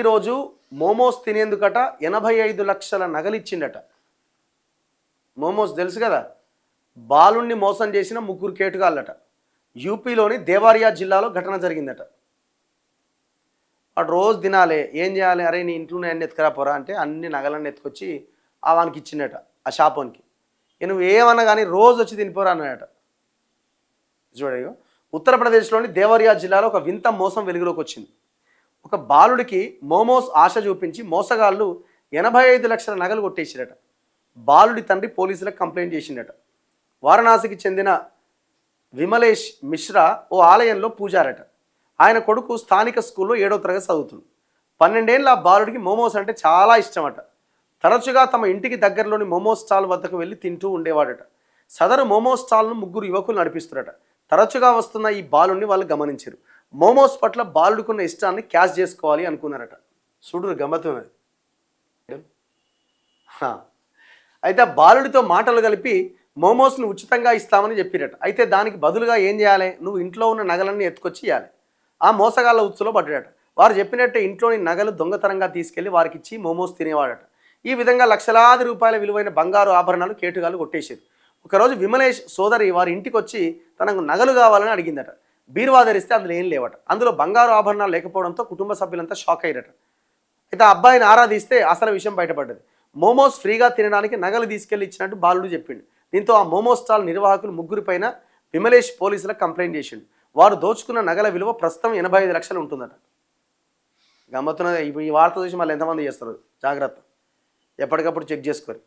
ప్రతిరోజు మోమోస్ తినేందుకట 85 లక్షల నగలిచ్చిండట. మోమోస్ తెలుసు కదా, బాలుణ్ణి మోసం చేసిన ముగ్గురు కేటుగాళ్ళట. యూపీలోని దేవారియా జిల్లాలో ఘటన జరిగిందట. వాడు రోజు తినాలి, ఏం చేయాలి, అరే నీ ఇంట్లో అన్ని ఎత్తుకరా పోరా అంటే అన్ని నగలన్నీ ఎత్తుకొచ్చి ఆ వానికి ఇచ్చిండట, ఆ షాపోనికి. నువ్వు ఏమన్నా కానీ రోజు వచ్చి తినిపోరా అన్నాడట. చూడయ్యో, ఉత్తరప్రదేశ్లోని దేవరియా జిల్లాలో ఒక వింత మోసం వెలుగులోకి వచ్చింది. ఒక బాలుడికి మోమోస్ ఆశ చూపించి మోసగాళ్ళు 85 లక్షల నగలు కొట్టేసిరట. బాలుడి తండ్రి పోలీసులకు కంప్లైంట్ చేసిండట. వారణాసికి చెందిన విమలేష్ మిశ్రా ఓ ఆలయంలో పూజారట. ఆయన కొడుకు స్థానిక స్కూల్లో 7వ తరగతి చదువుతుంది. 12 ఏళ్ళ బాలుడికి మోమోస్ అంటే చాలా ఇష్టమట. తరచుగా తమ ఇంటికి దగ్గరలోని మోమోస్ స్టాల్ వద్దకు వెళ్ళి తింటూ ఉండేవాడట. సదరు మోమోస్ స్టాల్ను ముగ్గురు యువకులు నడిపిస్తున్నారట. తరచుగా వస్తున్న ఈ బాలుడిని వాళ్ళు గమనించారు. మోమోస్ పట్ల బాలుడికున్న ఇష్టాన్ని క్యాష్ చేసుకోవాలి అనుకున్నారట. చూడు గమ్మతున్నది. అయితే బాలుడితో మాటలు కలిపి మోమోస్ను ఉచితంగా ఇస్తామని చెప్పిరట. అయితే దానికి బదులుగా ఏం చేయాలి, నువ్వు ఇంట్లో ఉన్న నగలన్నీ ఎత్తుకొచ్చి ఇవ్వాలి. ఆ మోసగాళ్ళ ఉచ్చులో పడ్డాడట. వారు చెప్పినట్టే ఇంట్లోని నగలు దొంగతనంగా తీసుకెళ్లి వారికి ఇచ్చి మోమోస్ తినేవాడట. ఈ విధంగా లక్షలాది రూపాయల విలువైన బంగారు ఆభరణాలు కేటుగాళ్ళు కొట్టేశారు. ఒకరోజు విమలేష్ సోదరి వారి ఇంటికి వచ్చి తనకు నగలు కావాలని అడిగిందట. బీరువా ధరిస్తే అందులో ఏం లేవట. అందులో బంగారు ఆభరణాలు లేకపోవడంతో కుటుంబ సభ్యులంతా షాక్ అయ్యారట. అయితే ఆ అబ్బాయిని ఆరాధిస్తే అసలు విషయం బయటపడ్డది. మోమోస్ ఫ్రీగా తినడానికి నగలు తీసుకెళ్లి ఇచ్చినట్టు బాలుడు చెప్పిండు. దీంతో ఆ మోమోస్ స్టాల్ నిర్వాహకులు ముగ్గురు పైన విమలేష్ పోలీసులకు కంప్లైంట్ చేసిండు. వారు దోచుకున్న నగల విలువ ప్రస్తుతం 85 లక్షలు ఉంటుందట. గమ్మత్తున్నది. ఈ వార్త చూసి మళ్ళీ ఎంతమంది చేస్తారు, జాగ్రత్త, ఎప్పటికప్పుడు చెక్ చేసుకోరు.